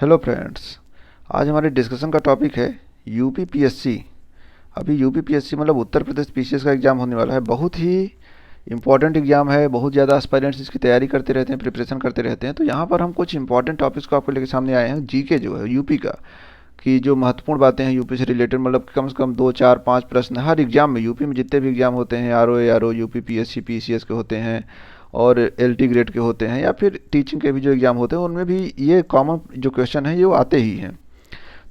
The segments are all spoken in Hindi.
हेलो फ्रेंड्स, आज हमारे डिस्कशन का टॉपिक है यूपी पीएससी। अभी यूपी पीएससी मतलब उत्तर प्रदेश पीसीएस का एग्ज़ाम होने वाला है। बहुत ही इंपॉर्टेंट एग्ज़ाम है। बहुत ज़्यादा एस्पायरेंट्स इसकी तैयारी करते रहते हैं, प्रिपरेशन करते रहते हैं। तो यहाँ पर हम कुछ इंपॉर्टेंट टॉपिक्स को आपको लेकर सामने आए हैं। जीके जो है यूपी का, कि जो महत्वपूर्ण बातें हैं यूपी से रिलेटेड, मतलब कम से कम 2 4 5 प्रश्न हर एग्जाम में, यूपी में जितने भी एग्जाम होते हैं, R O UP PSC PCS के होते हैं और एलटी ग्रेड के होते हैं, या फिर टीचिंग के भी जो एग्ज़ाम होते हैं, उनमें भी ये कॉमन जो क्वेश्चन है ये वो आते ही हैं।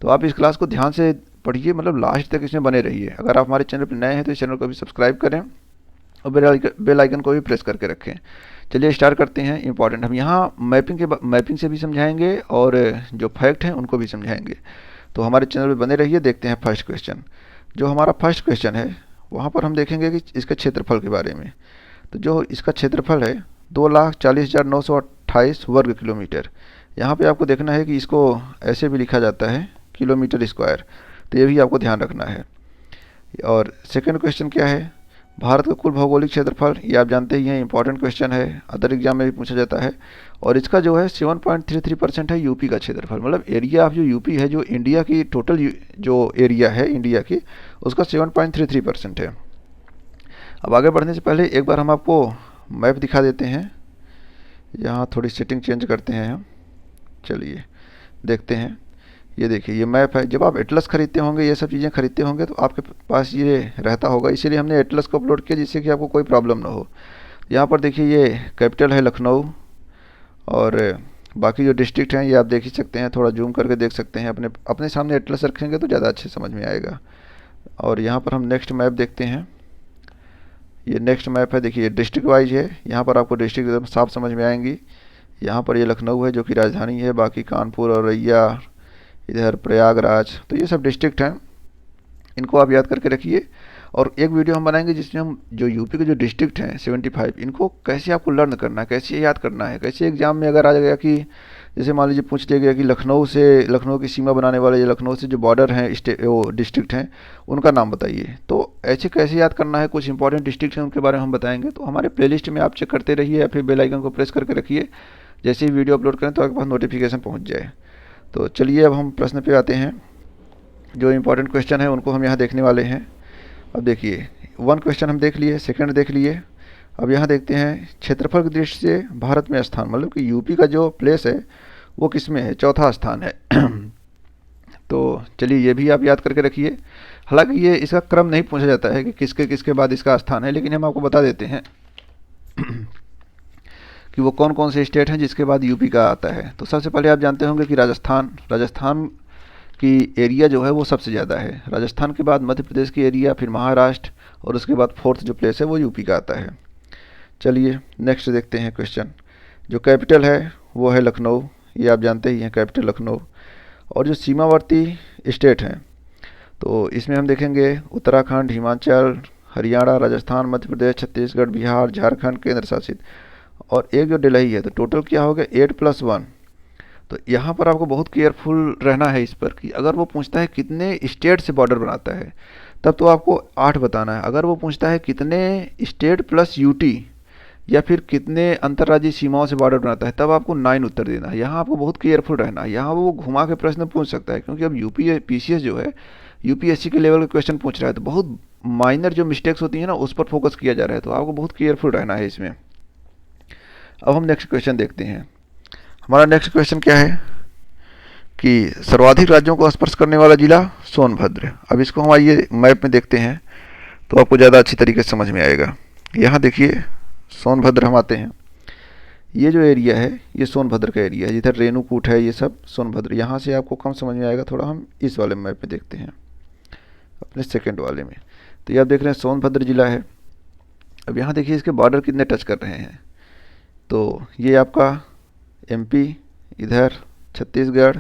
तो आप इस क्लास को ध्यान से पढ़िए, मतलब लास्ट तक इसमें बने रहिए। अगर आप हमारे चैनल पर नए हैं तो इस चैनल को भी सब्सक्राइब करें और बेल आइकन को भी प्रेस करके रखें। चलिए स्टार्ट करते हैं। इंपॉर्टेंट हम यहाँ मैपिंग से भी समझाएंगे और जो फैक्ट हैं उनको भी समझाएंगे। तो हमारे चैनल पर बने रहिए। देखते हैं फर्स्ट क्वेश्चन। जो हमारा फर्स्ट क्वेश्चन है वहाँ पर हम देखेंगे कि इसके क्षेत्रफल के बारे में। तो जो इसका क्षेत्रफल है 2,40,928 वर्ग किलोमीटर। यहाँ पे आपको देखना है कि इसको ऐसे भी लिखा जाता है किलोमीटर स्क्वायर, तो ये भी आपको ध्यान रखना है। और सेकंड क्वेश्चन क्या है, भारत का कुल भौगोलिक क्षेत्रफल। ये आप जानते ही हैं, इंपॉर्टेंट क्वेश्चन है, अदर एग्जाम में भी पूछा जाता है। और इसका जो है 7.33% है यूपी का क्षेत्रफल। मतलब एरिया ऑफ जो यूपी है, जो इंडिया की टोटल जो एरिया है इंडिया की, उसका 7.33% है। अब आगे बढ़ने से पहले एक बार हम आपको मैप दिखा देते हैं। यहाँ थोड़ी सेटिंग चेंज करते हैं हम। चलिए देखते हैं। ये देखिए, ये मैप है। जब आप एटलस खरीदते होंगे, ये सब चीज़ें खरीदते होंगे, तो आपके पास ये रहता होगा। इसीलिए हमने एटलस को अपलोड किया, जिससे कि आपको कोई प्रॉब्लम ना हो। यहाँ पर देखिए, ये कैपिटल है लखनऊ, और बाकी जो डिस्ट्रिक्ट हैं ये आप देख ही सकते हैं। थोड़ा जूम करके देख सकते हैं। अपने अपने सामने एटलस रखेंगे तो ज़्यादा अच्छे समझ में आएगा। और यहाँ पर हम नेक्स्ट मैप देखते हैं। ये नेक्स्ट मैप है। देखिए डिस्ट्रिक्ट वाइज है। यहाँ पर आपको डिस्ट्रिक्ट एकदम साफ समझ में आएंगी। यहाँ पर ये लखनऊ है जो कि राजधानी है। बाकी कानपुर, औरैया, इधर प्रयागराज, तो ये सब डिस्ट्रिक्ट हैं। इनको आप याद करके रखिए। और एक वीडियो हम बनाएंगे जिसमें हम जो यूपी के जो डिस्ट्रिक्ट हैं 75, इनको कैसे आपको लर्न करना है, कैसे याद करना है, कैसे एग्जाम में अगर आ जाएगा कि जैसे मान लीजिए पूछ लिया गया कि लखनऊ की सीमा बनाने वाले, या लखनऊ से जो बॉर्डर हैं वो डिस्ट्रिक्ट हैं, उनका नाम बताइए। तो ऐसे कैसे याद करना है, कुछ इंपॉर्टेंट डिस्ट्रिक्ट हैं उनके बारे में हम बताएंगे। तो हमारे प्लेलिस्ट में आप चेक करते रहिए, या फिर बेल आइकन को प्रेस करके रखिए। जैसे ही वीडियो अपलोड करें तो आपके पास नोटिफिकेशन पहुँच जाए। तो चलिए अब हम प्रश्न पे आते हैं। जो इंपॉर्टेंट क्वेश्चन है उनको हम यहाँ देखने वाले हैं। अब देखिए, वन क्वेश्चन हम देख लिए, सेकंड देख लिए। अब यहाँ देखते हैं क्षेत्रफल की दृष्टि से भारत में स्थान, मतलब कि यूपी का जो प्लेस है वो किस में है, चौथा स्थान है। तो चलिए ये भी आप याद करके रखिए। हालांकि ये इसका क्रम नहीं पूछा जाता है कि किसके किसके बाद इसका स्थान है, लेकिन हम आपको बता देते हैं कि वो कौन कौन से स्टेट हैं जिसके बाद यूपी का आता है। तो सबसे पहले आप जानते होंगे कि राजस्थान की एरिया जो है वो सबसे ज़्यादा है। राजस्थान के बाद मध्य प्रदेश की एरिया, फिर महाराष्ट्र, और उसके बाद फोर्थ जो प्लेस है वो यूपी का आता है। चलिए नेक्स्ट देखते हैं क्वेश्चन। जो कैपिटल है वो है लखनऊ, ये आप जानते ही हैं, कैपिटल लखनऊ। और जो सीमावर्ती स्टेट हैं, तो इसमें हम देखेंगे उत्तराखंड, हिमाचल, हरियाणा, राजस्थान, मध्य प्रदेश, छत्तीसगढ़, बिहार, झारखंड, केंद्र शासित, और एक जो दिल्ली है। तो टोटल क्या हो गया, 8+1। तो यहाँ पर आपको बहुत केयरफुल रहना है इस पर, कि अगर वो पूछता है कितने स्टेट से बॉर्डर बनाता है, तब तो आपको 8 बताना है। अगर वो पूछता है कितने स्टेट प्लस यूटी, या फिर कितने अंतर्राज्यीय सीमाओं से बॉर्डर बनाता है, तब आपको 9 उत्तर देना है। यहाँ आपको बहुत केयरफुल रहना है। यहाँ वो घुमा के प्रश्न पूछ सकता है, क्योंकि अब यूपी पीसीएस जो है यूपीएससी के लेवल के क्वेश्चन पूछ रहा है। तो बहुत माइनर जो मिस्टेक्स होती हैं ना, उस पर फोकस किया जा रहा है। तो आपको बहुत केयरफुल रहना है इसमें। अब हम नेक्स्ट क्वेश्चन देखते हैं। हमारा नेक्स्ट क्वेश्चन क्या है कि सर्वाधिक राज्यों को स्पर्श करने वाला जिला सोनभद्र। अब इसको हम आइए मैप में देखते हैं, तो आपको ज़्यादा अच्छी तरीके से समझ में आएगा। यहाँ देखिए सोनभद्र हम आते हैं। ये जो एरिया है ये सोनभद्र का एरिया है, जिधर रेणुकूट है, ये सब सोनभद्र। यहाँ से आपको कम समझ में आएगा, थोड़ा हम इस वाले मैप में देखते हैं, अपने सेकेंड वाले में। तो ये आप देख रहे हैं सोनभद्र जिला है। अब यहाँ देखिए इसके बॉर्डर कितने टच कर रहे हैं। तो ये आपका एमपी, इधर छत्तीसगढ़,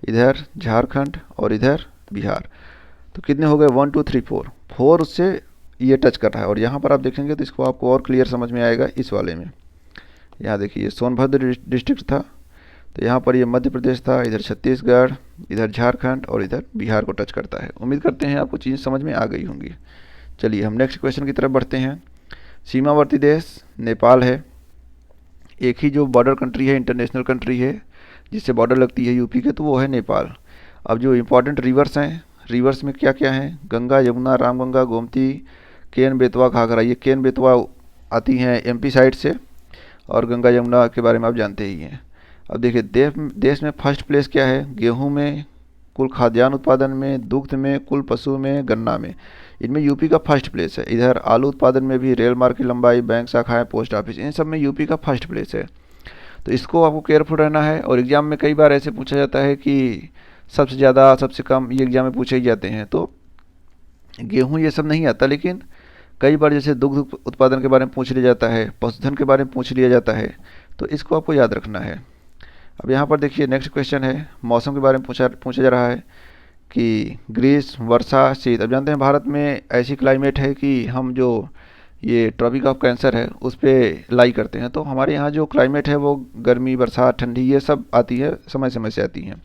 इधर झारखंड, और इधर बिहार। तो कितने हो गए, 1 2 3 4 उससे ये टच कर रहा है। और यहाँ पर आप देखेंगे तो इसको आपको और क्लियर समझ में आएगा इस वाले में। यहाँ देखिए सोनभद्र डिस्ट्रिक्ट था, तो यहाँ पर ये मध्य प्रदेश था, इधर छत्तीसगढ़, इधर झारखंड, और इधर बिहार को टच करता है। उम्मीद करते हैं आपको चीज़ समझ में आ गई होंगी। चलिए हम नेक्स्ट क्वेश्चन की तरफ बढ़ते हैं। सीमावर्ती देश नेपाल है। एक ही जो बॉर्डर कंट्री है, इंटरनेशनल कंट्री है, जिससे बॉर्डर लगती है यूपी के, तो वो है नेपाल। अब जो इम्पोर्टेंट रिवर्स हैं, रिवर्स में क्या क्या हैं, गंगा, यमुना, रामगंगा, गोमती, केन, बेतवा, घाघरा। ये केन, बेतवा आती हैं एमपी साइड से, और गंगा यमुना के बारे में आप जानते ही हैं। अब देखिए देश में फर्स्ट प्लेस क्या है, गेहूं में, कुल खाद्यान्न उत्पादन में, दुग्ध में, कुल पशु में, गन्ना में। इनमें यूपी का फर्स्ट प्लेस है। इधर आलू उत्पादन में भी, रेल मार्ग की लंबाई, बैंक शाखाएं, पोस्ट ऑफिस, इन सब में यूपी का फर्स्ट प्लेस है। तो इसको आपको केयरफुल रहना है। और एग्ज़ाम में कई बार ऐसे पूछा जाता है कि सबसे ज़्यादा, सबसे कम, ये एग्ज़ाम में पूछे ही जाते हैं। तो गेहूँ ये सब नहीं आता, लेकिन कई बार जैसे दुग्ध उत्पादन के बारे में पूछ लिया जाता है, पशुधन के बारे में पूछ लिया जाता है, तो इसको आपको याद रखना है। अब यहाँ पर देखिए नेक्स्ट क्वेश्चन है, मौसम के बारे में पूछा जा रहा है कि ग्रीष्म, वर्षा, शीत। अब जानते हैं भारत में ऐसी क्लाइमेट है कि हम जो ये ट्रॉपिक ऑफ कैंसर है उस पर लाई करते हैं। तो हमारे यहाँ जो क्लाइमेट है वो गर्मी, बरसात, ठंडी, ये सब आती है, समय समय से आती हैं।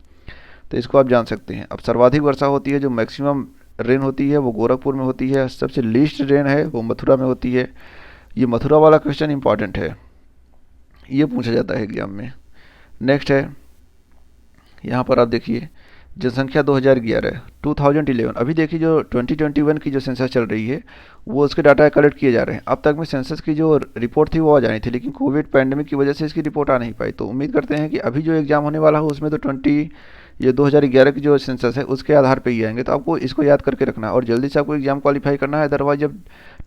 तो इसको आप जान सकते हैं। अब सर्वाधिक वर्षा होती है, जो मैक्सिमम रेन होती है, वो गोरखपुर में होती है। सबसे लीस्ट रेन है वो मथुरा में होती है। ये मथुरा वाला क्वेश्चन इंपॉर्टेंट है, ये पूछा जाता है एग्जाम में। नेक्स्ट है, यहाँ पर आप देखिए जनसंख्या 2011। अभी देखिए जो 2021 की जो सेंसस चल रही है वो उसके डाटा कलेक्ट किए जा रहे हैं। अब तक में सेंसस की जो रिपोर्ट थी वो आ जानी थी, लेकिन कोविड पैंडेमिक की वजह से इसकी रिपोर्ट आ नहीं पाई। तो उम्मीद करते हैं कि अभी जो एग्ज़ाम होने वाला है उसमें तो 2011 की जो सेंसस है उसके आधार पर ही आएंगे। तो आपको इसको याद करके रखना है और जल्दी से आपको एग्ज़ाम क्वालिफाई करना है। अदरवाइज जब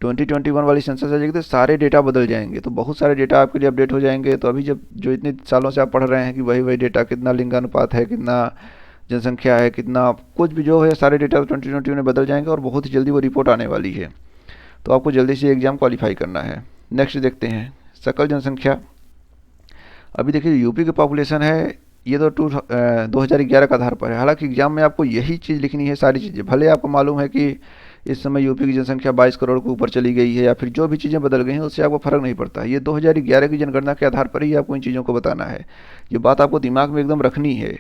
2021 वाली सेंसस आ जाएगी तो सारे डेटा बदल जाएंगे, तो बहुत सारे डेटा आपके लिए अपडेट हो जाएंगे। तो अभी जब जो इतने सालों से आप पढ़ रहे हैं कि वही डेटा, कितना लिंगानुपात है, कितना जनसंख्या है, कितना कुछ भी जो है, सारे डेटा 2020 में बदल जाएंगे और बहुत ही जल्दी वो रिपोर्ट आने वाली है। तो आपको जल्दी से एग्ज़ाम क्वालिफाई करना है। नेक्स्ट देखते हैं सकल जनसंख्या। अभी देखिए यूपी की पॉपुलेशन है ये तो 2011 का आधार पर है। हालांकि एग्जाम में आपको यही चीज़ लिखनी है, सारी चीज़ें। भले आपको मालूम है कि इस समय यूपी की जनसंख्या 22 करोड़ के ऊपर चली गई है या फिर जो भी चीज़ें बदल गई हैं उससे आपको फ़र्क नहीं पड़ता। ये 2011 की जनगणना के आधार पर ही आपको इन चीज़ों को बताना है। ये बात आपको दिमाग में एकदम रखनी है,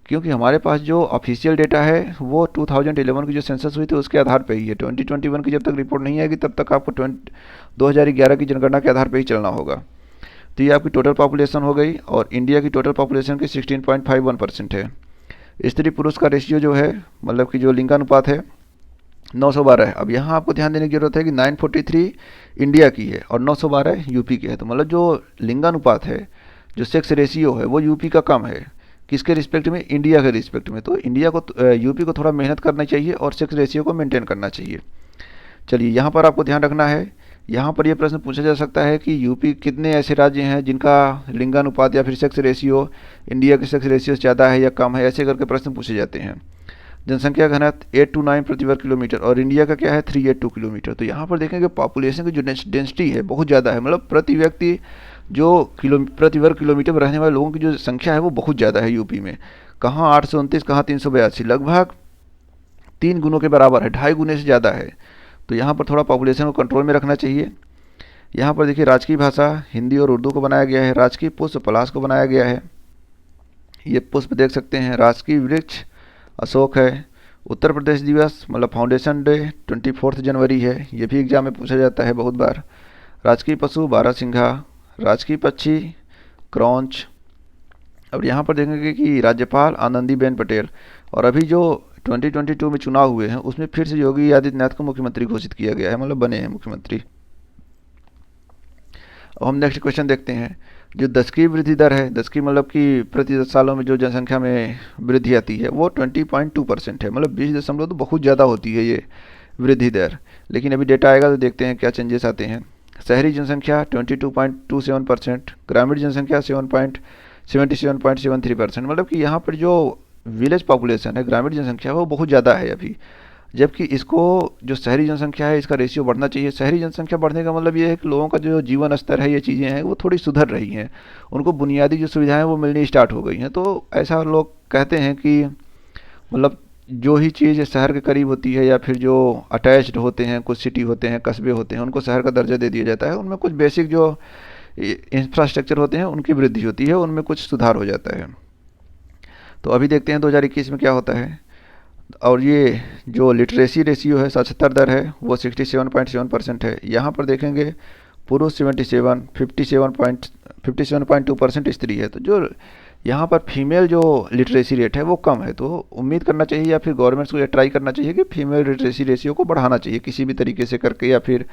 क्योंकि हमारे पास जो ऑफिशियल डेटा है वो 2011 की जो सेंसस हुई थी उसके आधार पर ही है। 2021 की जब तक रिपोर्ट नहीं आएगी तब तक आपको 2011 की जनगणना के आधार पर ही चलना होगा। तो ये आपकी टोटल पॉपुलेशन हो गई और इंडिया की टोटल पॉपुलेशन की 16.51% है। स्त्री पुरुष का रेशियो जो है, मतलब कि जो लिंगानुपात है, 912 है। अब यहाँ आपको ध्यान देने की जरूरत है कि 943 इंडिया की है और 912 यूपी की है। तो मतलब जो लिंगानुपात है, जो सेक्स रेशियो है, वो यूपी का कम है। किसके रिस्पेक्ट में? इंडिया के रिस्पेक्ट में। तो इंडिया को यूपी को थोड़ा मेहनत करना चाहिए और सेक्स रेशियो को मेंटेन करना चाहिए। चलिए यहाँ पर आपको ध्यान रखना है। यहाँ पर यह प्रश्न पूछा जा सकता है कि यूपी कितने ऐसे राज्य हैं जिनका लिंगानुपात या फिर सेक्स रेशियो इंडिया के सेक्स रेशियो से ज़्यादा है या कम है, ऐसे करके प्रश्न पूछे जाते हैं। जनसंख्या घनत्व 829 प्रति वर्ग किलोमीटर और इंडिया का क्या है 382 किलोमीटर। तो यहाँ पर देखेंगे पॉपुलेशन की जो डेंसिटी है बहुत ज़्यादा है, मतलब प्रति व्यक्ति जो प्रति वर्ग किलोमीटर में रहने वाले लोगों की जो संख्या है वो बहुत ज़्यादा है यूपी में। कहाँ 829, कहाँ 382, लगभग 3 गुनों के बराबर है, 2.5 गुने से ज़्यादा है। तो यहाँ पर थोड़ा पॉपुलेशन को कंट्रोल में रखना चाहिए। यहाँ पर देखिए राजकीय भाषा हिंदी और उर्दू को बनाया गया है। राजकीय पुष्प पलाश को बनाया गया है। ये पुष्प देख सकते हैं। राजकीय वृक्ष अशोक है। उत्तर प्रदेश दिवस मतलब फाउंडेशन डे 24 जनवरी है, ये भी एग्जाम में पूछा जाता है बहुत बार। राजकीय पशु बारहसिंघा। राजकीय पक्षी क्रॉन्च। अब यहाँ पर देखेंगे कि राज्यपाल आनंदीबेन पटेल। और अभी जो 2022 में चुनाव हुए हैं उसमें फिर से योगी आदित्यनाथ को मुख्यमंत्री घोषित किया गया है, मतलब बने हैं मुख्यमंत्री। अब हम नेक्स्ट क्वेश्चन देखते हैं। जो दशकीय वृद्धि दर है, दशकीय मतलब कि प्रति 10 सालों में जो जनसंख्या में वृद्धि आती है वो 20.2% है, मतलब 20 तो बहुत ज़्यादा होती है ये वृद्धि दर। लेकिन अभी डेटा आएगा तो देखते हैं क्या चेंजेस आते हैं। शहरी जनसंख्या 22.27%, ग्रामीण जनसंख्या 77.73%। मतलब कि यहाँ पर जो विलेज पॉपुलेशन है, ग्रामीण जनसंख्या वो बहुत ज़्यादा है अभी, जबकि इसको जो शहरी जनसंख्या है इसका रेशियो बढ़ना चाहिए। शहरी जनसंख्या बढ़ने का मतलब ये है कि लोगों का जो जीवन स्तर है, ये चीज़ें हैं वो थोड़ी सुधर रही हैं, उनको बुनियादी जो सुविधाएं वो मिलनी स्टार्ट हो गई हैं। तो ऐसा लोग कहते हैं कि मतलब जो ही चीज़ शहर के करीब होती है या फिर जो अटैच्ड होते हैं, कुछ सिटी होते हैं, कस्बे होते हैं, उनको शहर का दर्जा दे दिया जाता है। उनमें कुछ बेसिक जो इंफ्रास्ट्रक्चर होते हैं उनकी वृद्धि होती है, उनमें कुछ सुधार हो जाता है। तो अभी देखते हैं 2021 में क्या होता है। और ये जो लिटरेसी रेशियो है, साक्षरता दर है, वो 67.7% है। यहाँ पर देखेंगे पुरुष 77, 57.2% स्त्री है। तो जो यहाँ पर फीमेल जो लिटरेसी रेट है वो कम है, तो उम्मीद करना चाहिए या फिर गवर्नमेंट्स को ये ट्राई करना चाहिए कि फीमेल लिटरेसी रेशियो को बढ़ाना चाहिए किसी भी तरीके से करके, या फिर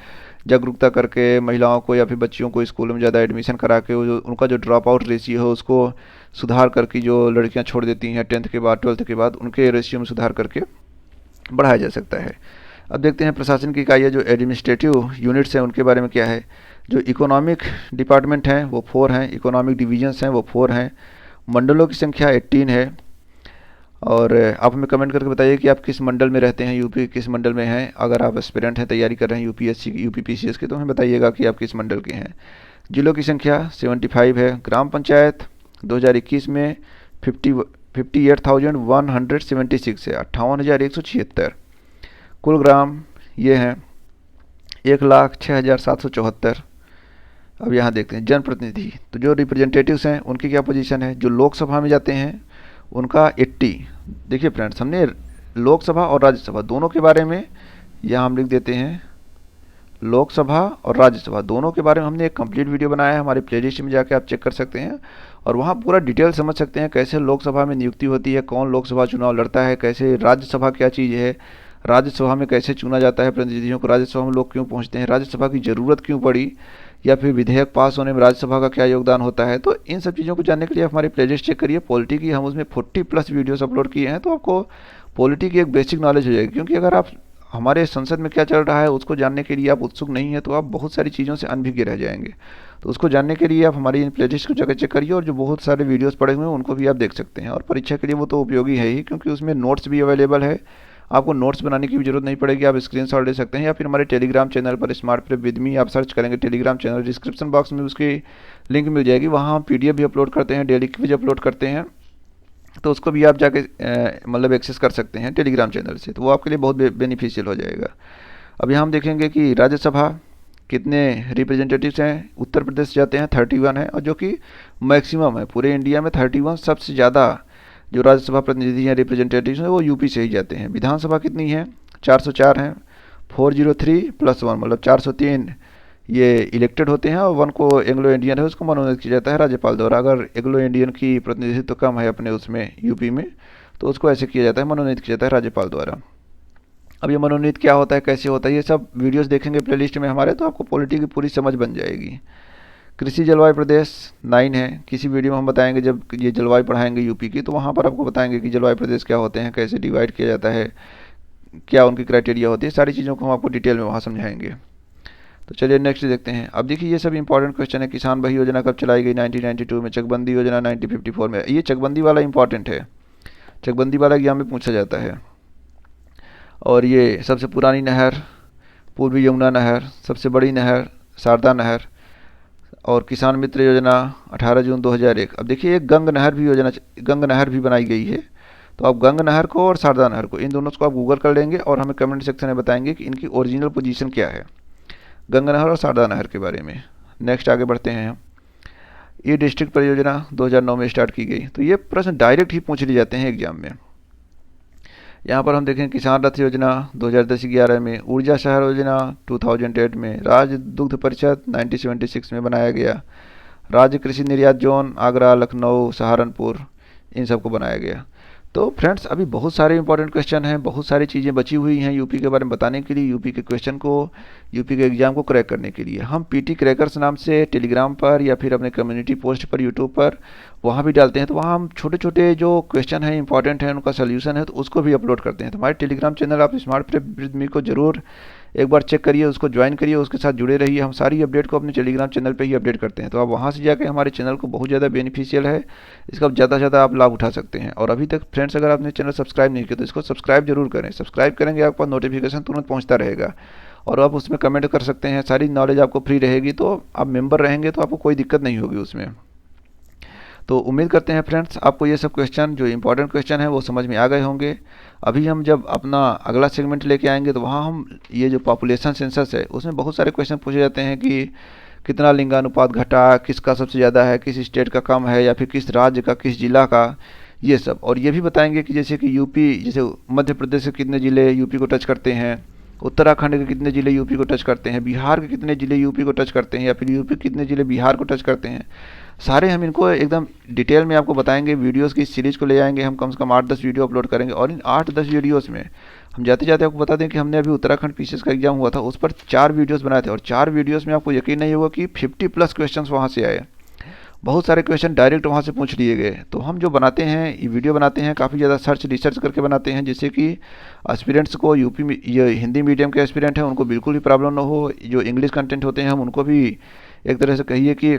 जागरूकता करके महिलाओं को या फिर बच्चियों को स्कूलों में ज़्यादा एडमिशन करा के उनका जो ड्रॉप आउट रेशियो है उसको सुधार करके, जो लड़कियाँ छोड़ देती हैं 10th के बाद 12th के बाद, उनके रेशियो में सुधार करके बढ़ाया जा सकता है। अब देखते हैं प्रशासन की इकाइयाँ जो एडमिनिस्ट्रेटिव यूनिट्स हैं उनके बारे में क्या है। जो इकोनॉमिक डिपार्टमेंट हैं वो 4 हैं, इकोनॉमिक डिवीजन्स हैं वो 4 हैं, मंडलों की संख्या 18 है। और आप हमें कमेंट करके बताइए कि आप किस मंडल में रहते हैं, यूपी किस मंडल में हैं। अगर आप एस्पिरेंट हैं, तैयारी कर रहे हैं यूपीएससी की, यूपीपीसीएस की, तो हमें बताइएगा कि आप किस मंडल के हैं। जिलों की संख्या 75 है। ग्राम पंचायत 2021 में 58,176 है, 58,176। कुल ग्राम ये हैं 1,06,774। अब यहाँ देखते हैं जनप्रतिनिधि, तो जो रिप्रेजेंटेटिव्स हैं उनकी क्या पोजीशन है। जो लोकसभा में जाते हैं उनका 80। देखिए फ्रेंड्स, हमने लोकसभा और राज्यसभा दोनों के बारे में यहाँ हम लिख देते हैं, लोकसभा और राज्यसभा दोनों के बारे में हमने एक कंप्लीट वीडियो बनाया है, हमारी प्लेलिस्ट में जाकर आप चेक कर सकते हैं और वहाँ पूरा डिटेल समझ सकते हैं कैसे लोकसभा में नियुक्ति होती है, कौन लोकसभा चुनाव लड़ता है, कैसे राज्यसभा क्या चीज़ है, राज्यसभा में कैसे चुना जाता है प्रतिनिधियों को, राज्यसभा में लोग क्यों पहुँचते हैं, राज्यसभा की ज़रूरत क्यों पड़ी, या फिर विधेयक पास होने में राज्यसभा का क्या योगदान होता है। तो इन सब चीज़ों को जानने के लिए आप हमारी प्लेलिस्ट चेक करिए पॉलिटी की, हम उसमें 40+ वीडियोस अपलोड किए हैं, तो आपको पॉलिटी की एक बेसिक नॉलेज हो जाएगी। क्योंकि अगर आप हमारे संसद में क्या चल रहा है उसको जानने के लिए आप उत्सुक नहीं है तो आप बहुत सारी चीज़ों से अनभिज्ञ रह जाएंगे। तो उसको जानने के लिए आप हमारी इन प्लेलिस्ट को जगह चेक करिए और जो बहुत सारे वीडियोस पड़े हुए हैं उनको भी आप देख सकते हैं। और परीक्षा के लिए वो तो उपयोगी है ही, क्योंकि उसमें नोट्स भी अवेलेबल है, आपको नोट्स बनाने की भी जरूरत नहीं पड़ेगी, आप स्क्रीनशॉट ले सकते हैं या फिर हमारे टेलीग्राम चैनल पर स्मार्ट प्रेप विद मी आप सर्च करेंगे टेलीग्राम चैनल, डिस्क्रिप्शन बॉक्स में उसकी लिंक मिल जाएगी, वहाँ हम PDF भी अपलोड करते हैं, डेली क्विज अपलोड करते हैं, तो उसको भी आप जाके मतलब एक्सेस कर सकते हैं टेलीग्राम चैनल से, तो वो आपके लिए बहुत बेनिफिशियल हो जाएगा। अब यहाँ हम देखेंगे कि राज्यसभा कितने रिप्रेजेंटेटिव्स हैं। उत्तर प्रदेश जाते हैं 31 है, और जो कि मैक्सिमम है पूरे इंडिया में 31, सबसे ज़्यादा जो राज्यसभा प्रतिनिधि हैं रिप्रेजेंटेटिव्स हैं वो यूपी से ही जाते हैं। विधानसभा कितनी है, 404 हैं, 403 + 1 मतलब 403 ये इलेक्टेड होते हैं और 1 को एंग्लो इंडियन है उसको मनोनीत किया जाता है राज्यपाल द्वारा। अगर एंग्लो इंडियन की प्रतिनिधित्व कम है अपने उसमें यूपी में तो उसको ऐसे किया जाता है, मनोनीत किया जाता है राज्यपाल द्वारा। अब ये मनोनीत क्या होता है, कैसे होता है, ये सब वीडियोस देखेंगे प्लेलिस्ट में हमारे, तो आपको पॉलिटी की पूरी समझ बन जाएगी। कृषि जलवायु प्रदेश 9 है, किसी वीडियो में हम बताएंगे जब ये जलवायु पढ़ाएंगे यूपी की, तो वहाँ पर आपको बताएंगे कि जलवायु प्रदेश क्या होते हैं, कैसे डिवाइड किया जाता है, क्या उनकी क्राइटेरिया होती है, सारी चीज़ों को हम आपको डिटेल में वहाँ समझाएंगे। तो चलिए नेक्स्ट देखते हैं। अब देखिए ये सब इंपॉर्टेंट क्वेश्चन है। किसान भाई योजना कब चलाई गई, 1992 में। चकबंदी योजना 1954 में। ये चकबंदी वाला इंपॉर्टेंट है, चकबंदी वाला एग्जाम में पूछा जाता है। और ये सबसे पुरानी नहर पूर्वी यमुना नहर, सबसे बड़ी नहर शारदा नहर। और किसान मित्र योजना 18 जून 2001। अब देखिए एक गंग नहर भी योजना, गंग नहर भी बनाई गई है, तो आप गंग नहर को और शारदा नहर को, इन दोनों को आप गूगल कर लेंगे और हमें कमेंट सेक्शन में बताएंगे कि इनकी ओरिजिनल पोजीशन क्या है, गंगा नहर और शारदा नहर के बारे में। नेक्स्ट आगे बढ़ते हैं हम। ई डिस्ट्रिक्ट परियोजना 2009 में स्टार्ट की गई, तो ये प्रश्न डायरेक्ट ही पूछ लिए जाते हैं एग्जाम में। यहाँ पर हम देखें किसान रथ योजना 2010-11 में, ऊर्जा शहर योजना 2008 में, राज्य दुग्ध परिषद 1976 में बनाया गया, राज्य कृषि निर्यात जोन आगरा, लखनऊ, सहारनपुर, इन सबको बनाया गया। तो फ्रेंड्स अभी बहुत सारे इंपॉर्टेंट क्वेश्चन हैं, बहुत सारी चीज़ें बची हुई हैं यूपी के बारे में बताने के लिए, यूपी के क्वेश्चन को, यूपी के एग्जाम को क्रैक करने के लिए। हम PT क्रैकर्स नाम से टेलीग्राम पर या फिर अपने कम्युनिटी पोस्ट पर यूट्यूब पर वहाँ भी डालते हैं, तो वहाँ हम छोटे छोटे जो क्वेश्चन हैं इंपॉर्टेंट हैं उनका सोल्यूशन है तो उसको भी अपलोड करते हैं। तो हमारे टेलीग्राम चैनल आप स्मार्ट प्रेप विद मी को जरूर एक बार चेक करिए, उसको ज्वाइन करिए, उसके साथ जुड़े रहिए। हम सारी अपडेट को अपने टेलीग्राम चैनल पे ही अपडेट करते हैं, तो आप वहाँ से जाकर हमारे चैनल को बहुत ज़्यादा बेनिफिशियल है, इसका ज़्यादा से ज़्यादा आप लाभ उठा सकते हैं। और अभी तक फ्रेंड्स अगर आपने चैनल सब्सक्राइब नहीं किया तो इसको सब्सक्राइब जरूर करें, सब्सक्राइब करेंगे आपको नोटिफिकेशन तुरंत पहुँचता रहेगा और आप उसमें कमेंट कर सकते हैं, सारी नॉलेज आपको फ्री रहेगी। तो आप मेंबर रहेंगे तो आपको कोई दिक्कत नहीं होगी उसमें। तो उम्मीद करते हैं फ्रेंड्स आपको ये सब क्वेश्चन जो इंपॉर्टेंट क्वेश्चन है वो समझ में आ गए होंगे। अभी हम जब अपना अगला सेगमेंट लेके आएंगे तो वहाँ हम ये जो पॉपुलेशन सेंसस है उसमें बहुत सारे क्वेश्चन पूछे जाते हैं कि कितना लिंगानुपात घटा, किसका सबसे ज़्यादा है, किस स्टेट का कम है, या फिर किस राज्य का, किस जिला का, ये सब। और ये भी बताएंगे कि जैसे कि यूपी, जैसे मध्य प्रदेश के कितने ज़िले यूपी को टच करते हैं, उत्तराखंड के कितने ज़िले यूपी को टच करते हैं, बिहार के कितने ज़िले यूपी को टच करते हैं, या फिर यूपी के कितने ज़िले बिहार को टच करते हैं। सारे हम इनको एकदम डिटेल में आपको बताएंगे। वीडियोस की सीरीज़ को ले आएंगे हम, कम से कम 8-10 वीडियो अपलोड करेंगे। और इन 8-10 वीडियोस में हम जाते जाते आपको बता दें कि हमने अभी उत्तराखंड पीसीएस का एग्जाम हुआ था, उस पर 4 वीडियोस बनाए थे, और 4 वीडियोस में आपको यकीन नहीं होगा कि 50+ क्वेश्चन वहाँ से आए। बहुत सारे क्वेश्चन डायरेक्ट वहाँ से पूछ लिए गए। तो हम जो बनाते हैं, ये वीडियो बनाते हैं, काफ़ी ज़्यादा रिसर्च करके बनाते हैं, जिससे कि एस्पिरेंट्स को, यूपी में ये हिंदी मीडियम के एस्पिरेंट हैं, उनको बिल्कुल भी प्रॉब्लम ना हो। जो इंग्लिश कंटेंट होते हैं हम उनको भी एक तरह से कहिए कि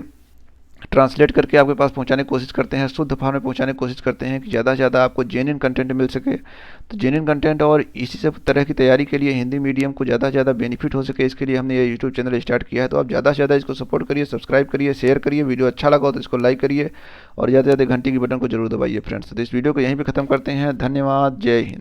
ट्रांसलेट करके आपके पास पहुंचाने की कोशिश करते हैं, शुद्ध भाव में पहुंचाने की कोशिश करते हैं कि ज़्यादा से ज़्यादा आपको जेन्युइन कंटेंट मिल सके। तो जेन्युइन कंटेंट और इसी सब तरह की तैयारी के लिए हिंदी मीडियम को ज़्यादा से ज़्यादा बेनिफिट हो सके, इसके लिए हमने ये यूट्यूब चैनल स्टार्ट किया है। तो आप ज़्यादा से ज़्यादा इसको सपोर्ट करिए, सब्सक्राइब करिए, शेयर करिए। वीडियो अच्छा लगा हो तो इसको लाइक करिए, और ज़्यादा से ज़्यादा घंटी की बटन को जरूर दबाइए फ्रेंड्स। तो इस वीडियो को यहीं पर ख़त्म करते हैं। धन्यवाद। जय हिंद।